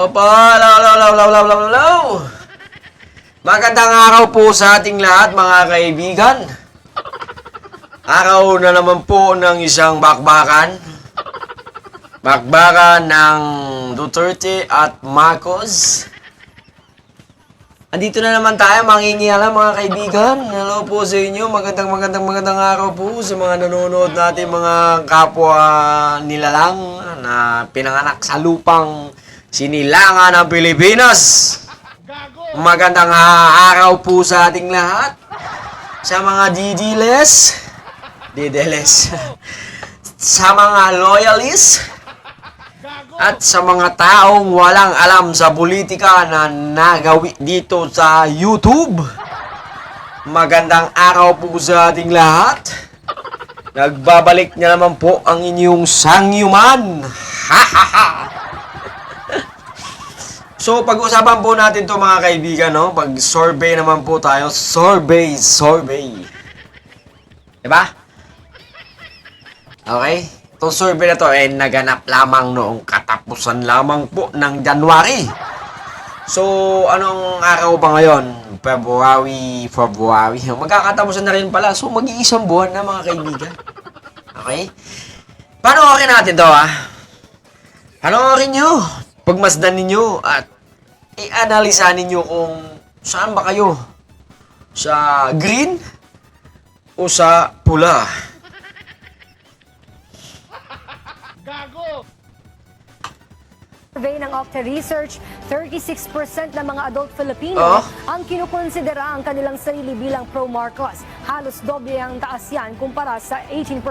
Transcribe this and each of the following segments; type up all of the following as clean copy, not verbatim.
Opa, law. Magandang araw po sa ating lahat mga kaibigan. Araw na naman po ng isang bakbakan. Bakbakan ng Duterte at Marcos. Andito na naman tayo, mangingialam mga kaibigan. Hello po sa inyo. Magandang araw po sa mga nanonood natin, mga kapwa nilalang na pinanganak sa lupang sinilangan ng Pilipinas. Magandang araw po sa ating lahat. Sa mga didiles, sa mga loyalists, at sa mga taong walang alam sa politika na nagawi dito sa YouTube. Magandang araw po sa ating lahat. Nagbabalik na naman po ang inyong sangyuman. So, pag-usapan po natin to mga kaibigan, no? Pag-survey naman po tayo. Survey. Diba? Okay? Itong survey na to naganap lamang noong katapusan lamang po ng January. So, anong araw ba ngayon? February. Magkakatapusan na rin pala. So, mag-iisang buwan na mga kaibigan. Okay? Panoorin natin to, ha? Panoorin nyo. Pagmasdan ninyo at i-analisa ninyo kung saan ba kayo. Sa green o sa pula. Survey ng Okta Research, 36% ng mga adult Filipino ang kinukonsidera ang kanilang sarili bilang pro-Marcos. Halos doble ang taas yan kumpara sa 18%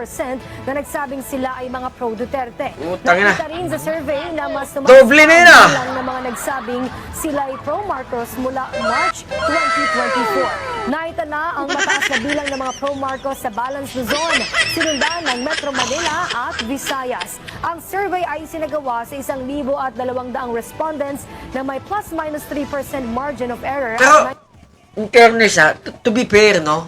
na nagsabing sila ay mga pro-Duterte. Nakita rin sa survey na mas doble na yun, bilang ng mga nagsabing sila ay pro-Marcos mula March 2024. Naitala ang mataas na bilang ng mga pro-Marcos sa Balance Luzon, sinundan ng Metro Manila at Visayas. Ang survey ay sinagawa sa 1,200 respondents na may plus-minus 3% margin of error. Pero, in fairness to be fair, no?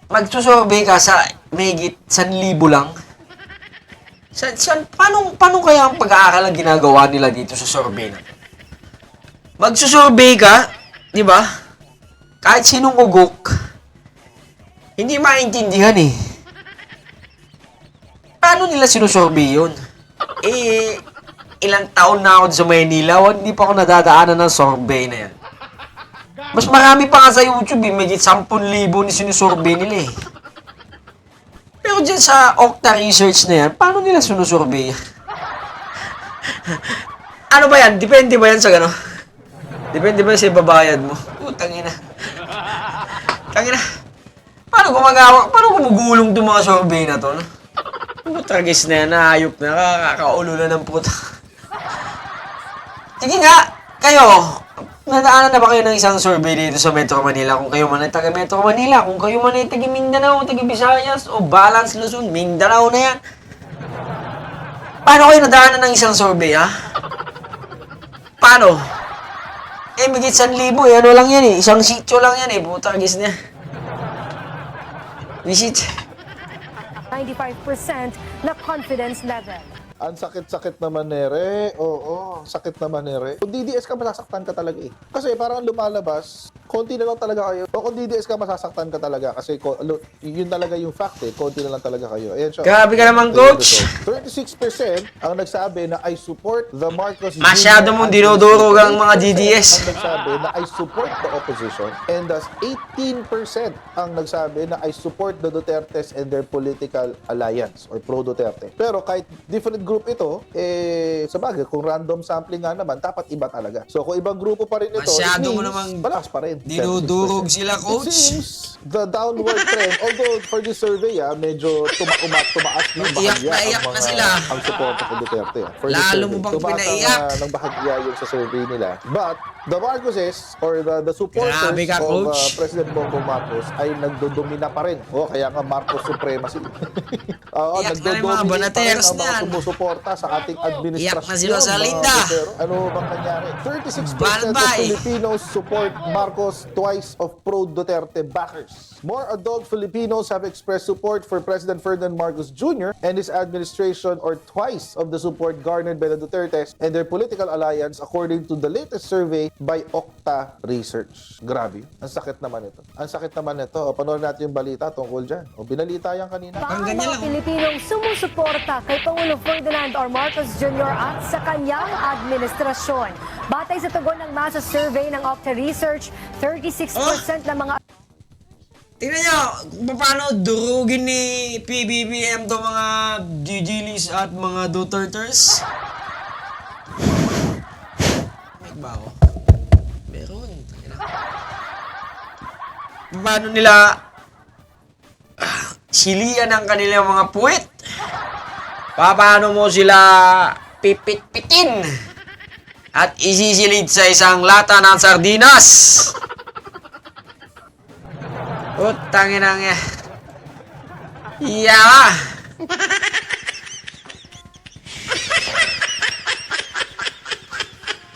Magsusurvey ka sa mahigit 1,000 lang. Paano kaya ang pag-aaral ang ginagawa nila dito sa survey na? Magsusurvey ka, di ba? Kahit sinong ugok, hindi maintindihan eh. Paano nila sinusurvey yun? Ilang taon na ako sa Maynila, hindi pa ako nadadaanan ng survey na yan. Mas marami pa nga sa YouTube, may 10,000 ni sinusurvey nila eh. Pero dyan sa Okta Research na yan, paano nila sinusurvey? Ano ba yan? Depende ba yan sa gano'n? Depende ba sa ibabayad mo? Tangina. Paano gumugulong itong mga survey na to? Tragis na yan, naayop na, kakaulo na ng puta. Sige nga, kayo, nadaanan na ba kayo ng isang survey dito sa Metro Manila? Kung kayo man ay taga Metro Manila, kung kayo man ay taga Mindanao, taga Visayas, o Balance Luzon, Mindanao na yan. Paano kayo nadaanan ng isang survey, ha? Paano? Bigit 1,000, ano lang yan eh, isang sityo lang yan eh, tragis na. Visit. 95% na confidence level. Ang sakit-sakit naman nere. Oo, sakit naman nere. Kung DDS ka, masasaktan ka talaga eh. Kasi parang lumalabas, konti na lang talaga kayo. O kung DDS ka, masasaktan ka talaga. Kasi yun talaga yung fact eh. Konti na lang talaga kayo. Ayan siya. Grabe ka naman, coach. 36% ang nagsabi na I support the Marcos Jr. Masyado mong dinudurog ang mga DDS. Ang nagsabi na I support the opposition. And thus 18% ang nagsabi na I support the Dutertes and their political alliance or pro-Duterte. Pero kahit different group ito, sa bagay, kung random sampling nga naman, dapat iba talaga. So, kung ibang grupo pa rin ito, masyado mo means, namang malakas pa rin. dinudurog sila, coach. It seems the downward trend, although for this survey, medyo tumaas ng bahagya Iyak na sila. ang suporta kay Duterte. For Lalo mo bang pinaiyak? ng bahagya yung sa survey nila. But, The Marcoses or the supporters Grabe ka, of Coach. President Bongbong Marcos ay nagdodomina pa rin. Kaya nga Marcos supremacy. Iyak na rin mga nagdodominate pa rin banateros ang mga niyan. sumusuporta sa ating administrasyon. Iyak na sila sa mga Linda. Butero. Ano bang nangyari? 36% of Balbay. Filipinos support Marcos, twice of pro-Duterte backers. More adult Filipinos have expressed support for President Ferdinand Marcos Jr. and his administration, or twice of the support garnered by the Dutertes and their political alliance, according to the latest survey by Okta Research. Grabe. Ang sakit naman ito. Ang sakit naman ito. O, panoorin natin yung balita tungkol dyan. O, binalita yan kanina. Ang ganyan mga lang. Pilipinong sumusuporta kay Pangulong Ferdinand R. Marcos Jr. at sa kanyang administrasyon. Batay sa tugon ng masa survey ng Okta Research, 36% ng mga Tingnan nyo kung paano durugin ni PBBM to mga Gigilis at mga Duterters. May ba ako? Meron. Paano nila silian ang kanilang mga puwit? Paano mo sila pipit-pitin at isisilid sa isang lata ng sardinas? Utangin ang yeah.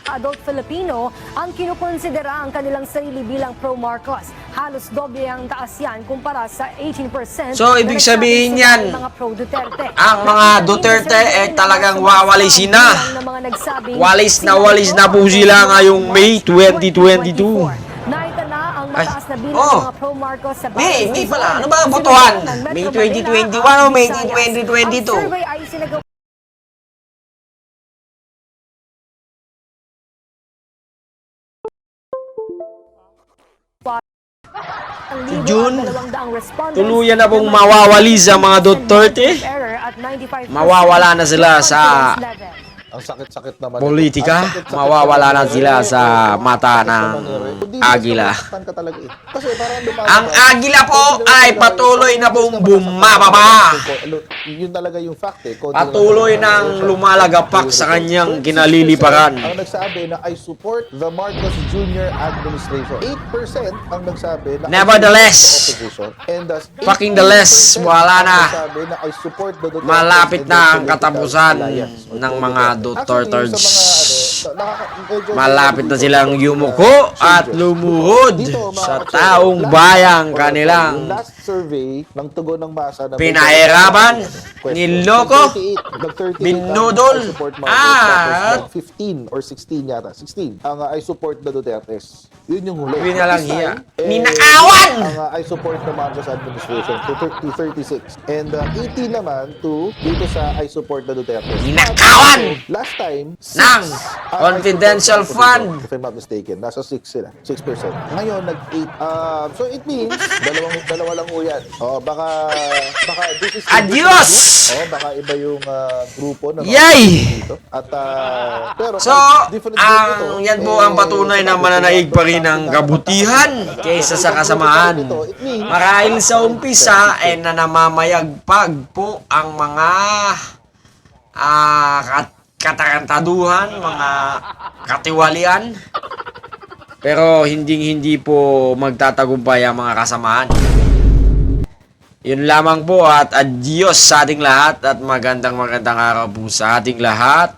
adult Filipino ang kinukonsidera ang kanilang sarili bilang pro-Marcos. Halos doble ang taas yan kumpara sa 18% So, ibig na sabihin nagsabi yan, sila ay mga pro-Duterte. ang mga Duterte talagang wawalisin na. Walis na po sila ngayong May 2022. Naita na ang mataas na bilang oh. ng mga pro-Marcos sa May pala. Ano ba ang botohan? May 2021 o May 2022? Ang survey ay sinagawa Si June, tuluyan na pong mawawali sa mga Duterte. Mawawala na sila sa Ang sakit-sakit naman. politika. Ang sakit-sakit Mawawala na naman sila ito. sa mata ng Kundi agila. masasaktan ka talaga eh. Kasi parang Ang agila po ay patuloy na pong bumababa. Yun talaga yung fact eh. Patuloy nang lumalagapak sa kanyang kinaliliparan. Ang nagsabi na I support the Marcos Jr. administration. 8% ang nagsabi na Nevertheless, I support the opposition. And thus, fucking the less, 18% wala na. ang nagsabi na I support the Duterte Malapit and na their ang political katapusan alliance or ng pro-Duterte. mga Dutertes. Actually, yung sa mga, medyo Malapit na dito, silang yumuko at lumuhod dito, mga sa kapatid, taong last- bayang or kanilang yung last survey ng tugon ng masa na pinahirapan, question. niloko, Nag-38 binudol. ang I support Marcos, tapos Ah! 15 or 16 yata. 16 ang I support the Dutertes. Yun yung huli. Yun na lang This hiya. time, Ninaawan! Ang I support the Marcos administration to 36. And 18 naman to dito sa I support the Dutertes. Ninakawan! Last time, Ng confidential fund. if I'm not mistaken, nasa 6 sila. 6%. Ngayon, nag-8. So it means, dalawa lang ho yan. Baka this is... Adios! Baka iba yung grupo na... Yay! Dito. At, pero, So, different group ito, yan po ang patunay na mananaig pa rin ng kabutihan kaysa sa kasamaan. Marahil sa umpisa ay nanamamayagpag po ang mga katarantaduhan, mga katiwalian. Pero hindi po magtatagumpay ang mga kasamaan. Yun lamang po at adios sa ating lahat at magandang araw po sa ating lahat.